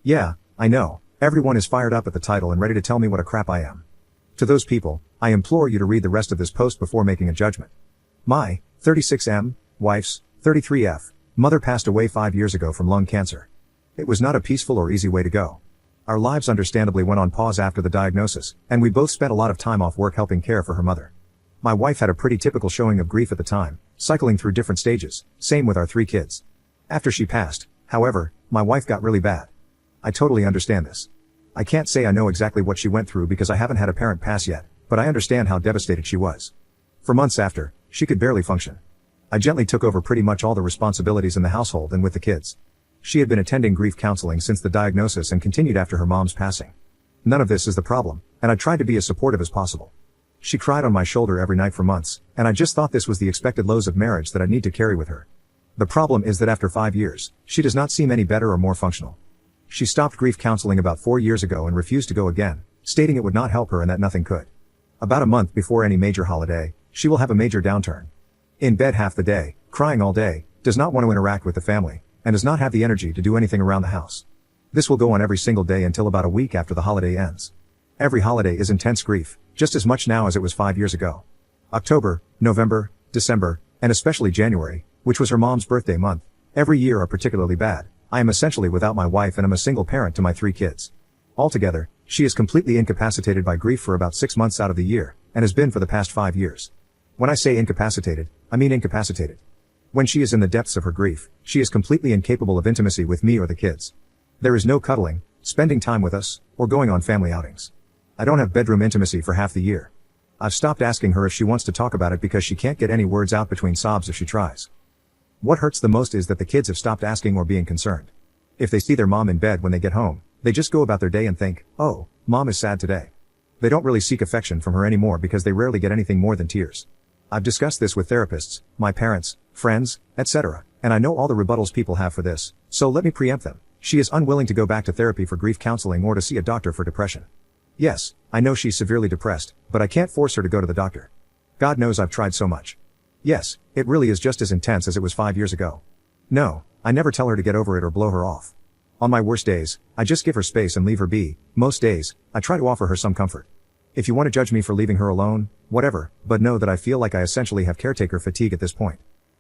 Yeah, I know, everyone is fired up at the title and ready to tell me what a crap I am. To those people, I implore you to read the rest of this post before making a judgment. My 36M wife's 33F mother passed away 5 years ago from lung cancer. It was not a peaceful or easy way to go. Our lives understandably went on pause after the diagnosis, and we both spent a lot of time off work helping care for her mother. My wife had a pretty typical showing of grief at the time, cycling through different stages, same with our 3 kids. After she passed, however, my wife got really bad. I totally understand this. I can't say I know exactly what she went through because I haven't had a parent pass yet, but I understand how devastated she was. For months after, she could barely function. I gently took over pretty much all the responsibilities in the household and with the kids. She had been attending grief counseling since the diagnosis and continued after her mom's passing. None of this is the problem, and I tried to be as supportive as possible. She cried on my shoulder every night for months, and I just thought this was the expected lows of marriage that I need to carry with her. The problem is that after 5 years, she does not seem any better or more functional. She stopped grief counseling about 4 years ago and refused to go again, stating it would not help her and that nothing could. About a month before any major holiday, she will have a major downturn. In bed half the day, crying all day, does not want to interact with the family, and does not have the energy to do anything around the house. This will go on every single day until about a week after the holiday ends. Every holiday is intense grief, just as much now as it was 5 years ago. October, November, December, and especially January, which was her mom's birthday month, every year are particularly bad. I am essentially without my wife and am a single parent to my 3 kids. Altogether, she is completely incapacitated by grief for about 6 months out of the year, and has been for the past 5 years. When I say incapacitated, I mean incapacitated. When she is in the depths of her grief, she is completely incapable of intimacy with me or the kids. There is no cuddling, spending time with us, or going on family outings. I don't have bedroom intimacy for half the year. I've stopped asking her if she wants to talk about it because she can't get any words out between sobs if she tries. What hurts the most is that the kids have stopped asking or being concerned. If they see their mom in bed when they get home, they just go about their day and think, oh, mom is sad today. They don't really seek affection from her anymore because they rarely get anything more than tears. I've discussed this with therapists, my parents, friends, etc., and I know all the rebuttals people have for this, so let me preempt them. She is unwilling to go back to therapy for grief counseling or to see a doctor for depression. Yes, I know she's severely depressed, but I can't force her to go to the doctor. God knows I've tried so much. Yes, it really is just as intense as it was 5 years ago. No, I never tell her to get over it or blow her off. On my worst days, I just give her space and leave her be. Most days, I try to offer her some comfort. If you want to judge me for leaving her alone, whatever, but know that I feel like I essentially have caretaker fatigue at this point.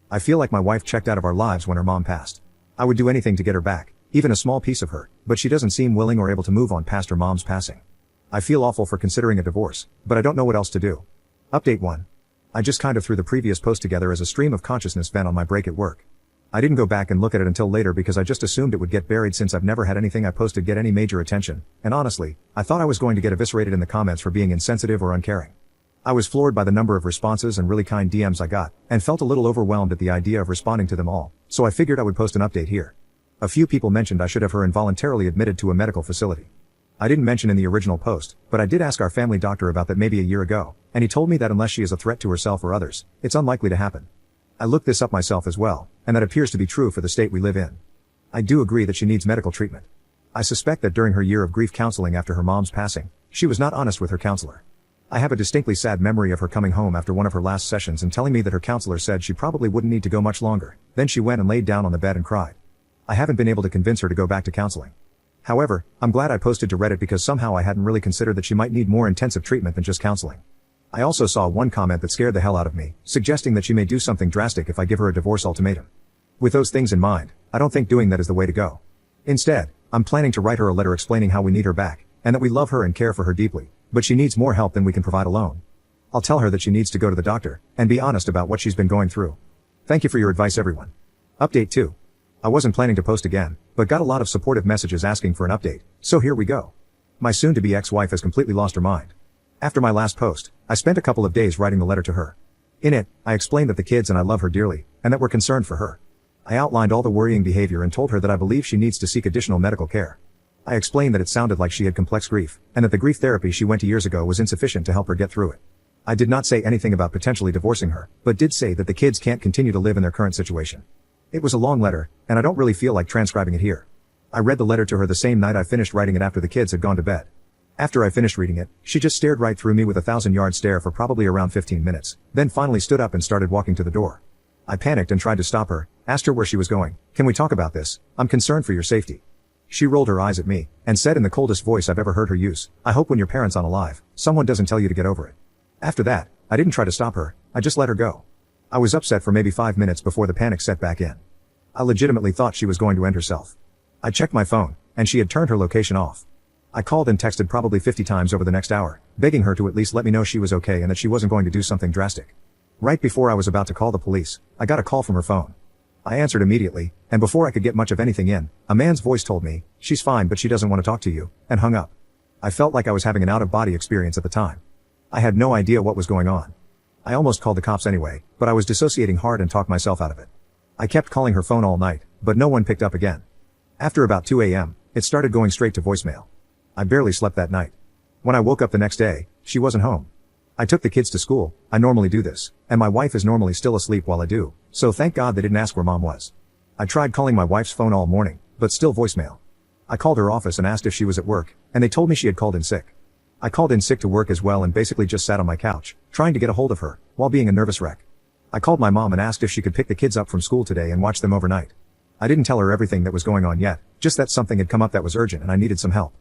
I feel like my wife checked out of our lives when her mom passed. I would do anything to get her back, even a small piece of her, but she doesn't seem willing or able to move on past her mom's passing. I feel awful for considering a divorce, but I don't know what else to do. Update 1. I just kind of threw the previous post together as a stream of consciousness vent on my break at work. I didn't go back and look at it until later because I just assumed it would get buried since I've never had anything I posted get any major attention, and honestly, I thought I was going to get eviscerated in the comments for being insensitive or uncaring. I was floored by the number of responses and really kind DMs I got, and felt a little overwhelmed at the idea of responding to them all, so I figured I would post an update here. A few people mentioned I should have her involuntarily admitted to a medical facility. I didn't mention in the original post, but I did ask our family doctor about that maybe a year ago, and he told me that unless she is a threat to herself or others, it's unlikely to happen. I looked this up myself as well, and that appears to be true for the state we live in. I do agree that she needs medical treatment. I suspect that during her year of grief counseling after her mom's passing, she was not honest with her counselor. I have a distinctly sad memory of her coming home after one of her last sessions and telling me that her counselor said she probably wouldn't need to go much longer. Then she went and laid down on the bed and cried. I haven't been able to convince her to go back to counseling. However, I'm glad I posted to Reddit because somehow I hadn't really considered that she might need more intensive treatment than just counseling. I also saw one comment that scared the hell out of me, suggesting that she may do something drastic if I give her a divorce ultimatum. With those things in mind, I don't think doing that is the way to go. Instead, I'm planning to write her a letter explaining how we need her back, and that we love her and care for her deeply, but she needs more help than we can provide alone. I'll tell her that she needs to go to the doctor, and be honest about what she's been going through. Thank you for your advice, everyone. Update 2. I wasn't planning to post again, but got a lot of supportive messages asking for an update, so here we go. My soon-to-be ex-wife has completely lost her mind. After my last post, I spent a couple of days writing the letter to her. In it, I explained that the kids and I love her dearly, and that we're concerned for her. I outlined all the worrying behavior and told her that I believe she needs to seek additional medical care. I explained that it sounded like she had complex grief, and that the grief therapy she went to years ago was insufficient to help her get through it. I did not say anything about potentially divorcing her, but did say that the kids can't continue to live in their current situation. It was a long letter, and I don't really feel like transcribing it here. I read the letter to her the same night I finished writing it after the kids had gone to bed. After I finished reading it, she just stared right through me with a 1,000-yard stare for probably around 15 minutes, then finally stood up and started walking to the door. I panicked and tried to stop her, asked her where she was going. Can we talk about this? I'm concerned for your safety. She rolled her eyes at me, and said in the coldest voice I've ever heard her use, "I hope when your parents aren't alive, someone doesn't tell you to get over it." After that, I didn't try to stop her, I just let her go. I was upset for maybe 5 minutes before the panic set back in. I legitimately thought she was going to end herself. I checked my phone, and she had turned her location off. I called and texted probably 50 times over the next hour, begging her to at least let me know she was okay and that she wasn't going to do something drastic. Right before I was about to call the police, I got a call from her phone. I answered immediately, and before I could get much of anything in, a man's voice told me, "She's fine but she doesn't want to talk to you," and hung up. I felt like I was having an out-of-body experience at the time. I had no idea what was going on. I almost called the cops anyway, but I was dissociating hard and talked myself out of it. I kept calling her phone all night, but no one picked up again. After about 2 a.m., it started going straight to voicemail. I barely slept that night. When I woke up the next day, she wasn't home. I took the kids to school, I normally do this, and my wife is normally still asleep while I do, so thank God they didn't ask where Mom was. I tried calling my wife's phone all morning, but still voicemail. I called her office and asked if she was at work, and they told me she had called in sick. I called in sick to work as well and basically just sat on my couch, trying to get a hold of her, while being a nervous wreck. I called my mom and asked if she could pick the kids up from school today and watch them overnight. I didn't tell her everything that was going on yet, just that something had come up that was urgent and I needed some help.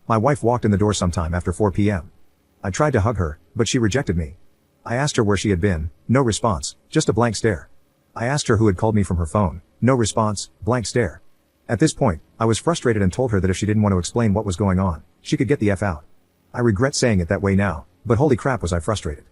My wife walked in the door sometime after 4 p.m. I tried to hug her, but she rejected me. I asked her where she had been, no response, just a blank stare. I asked her who had called me from her phone, no response, blank stare. At this point, I was frustrated and told her that if she didn't want to explain what was going on, she could get the F out. I regret saying it that way now, but holy crap was I frustrated.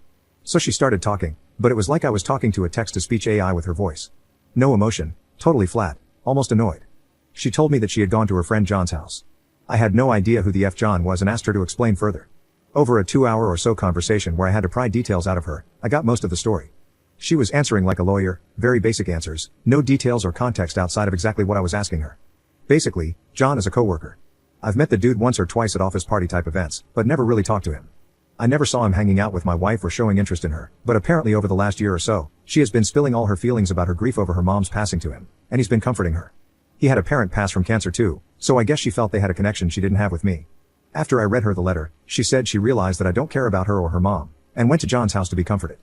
So she started talking, but it was like I was talking to a text-to-speech AI with her voice. No emotion, totally flat, almost annoyed. She told me that she had gone to her friend John's house. I had no idea who the F John was and asked her to explain further. Over a 2-hour or so conversation where I had to pry details out of her, I got most of the story. She was answering like a lawyer, very basic answers, no details or context outside of exactly what I was asking her. Basically, John is a coworker. I've met the dude once or twice at office party type events, but never really talked to him. I never saw him hanging out with my wife or showing interest in her, but apparently over the last year or so, she has been spilling all her feelings about her grief over her mom's passing to him, and he's been comforting her. He had a parent pass from cancer too, so I guess she felt they had a connection she didn't have with me. After I read her the letter, she said she realized that I don't care about her or her mom, and went to John's house to be comforted.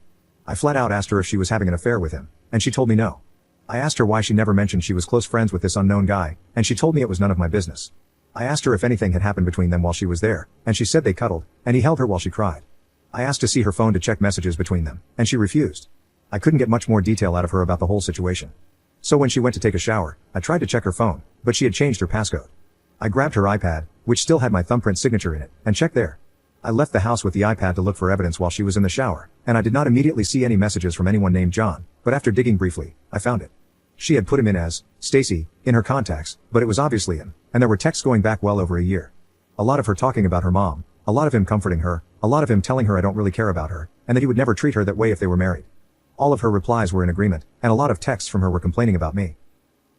I flat out asked her if she was having an affair with him, and she told me no. I asked her why she never mentioned she was close friends with this unknown guy, and she told me it was none of my business. I asked her if anything had happened between them while she was there, and she said they cuddled, and he held her while she cried. I asked to see her phone to check messages between them, and she refused. I couldn't get much more detail out of her about the whole situation. So when she went to take a shower, I tried to check her phone, but she had changed her passcode. I grabbed her iPad, which still had my thumbprint signature in it, and checked there. I left the house with the iPad to look for evidence while she was in the shower, and I did not immediately see any messages from anyone named John, but after digging briefly, I found it. She had put him in as Stacy in her contacts, but it was obviously him, and there were texts going back well over a year. A lot of her talking about her mom, a lot of him comforting her, a lot of him telling her I don't really care about her, and that he would never treat her that way if they were married. All of her replies were in agreement, and a lot of texts from her were complaining about me.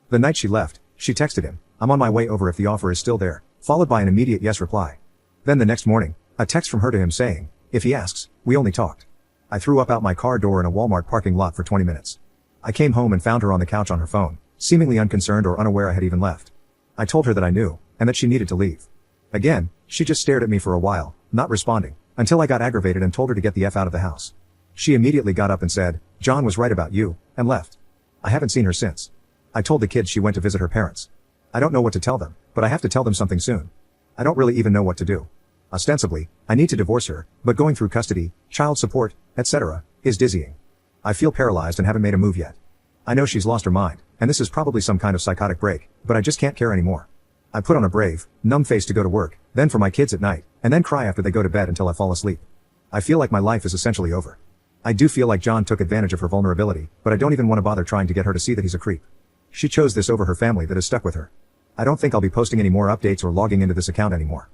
The night she left, she texted him, "I'm on my way over if the offer is still there," followed by an immediate yes reply. Then the next morning, a text from her to him saying, "If he asks, we only talked." I threw up out my car door in a Walmart parking lot for 20 minutes. I came home and found her on the couch on her phone, seemingly unconcerned or unaware I had even left. I told her that I knew, and that she needed to leave. Again, she just stared at me for a while, not responding, until I got aggravated and told her to get the F out of the house. She immediately got up and said, "John was right about you," and left. I haven't seen her since. I told the kids she went to visit her parents. I don't know what to tell them, but I have to tell them something soon. I don't really even know what to do. Ostensibly, I need to divorce her, but going through custody, child support, etc., is dizzying. I feel paralyzed and haven't made a move yet. I know she's lost her mind, and this is probably some kind of psychotic break, but I just can't care anymore. I put on a brave, numb face to go to work, then for my kids at night, and then cry after they go to bed until I fall asleep. I feel like my life is essentially over. I do feel like John took advantage of her vulnerability, but I don't even want to bother trying to get her to see that he's a creep. She chose this over her family that is stuck with her. I don't think I'll be posting any more updates or logging into this account anymore.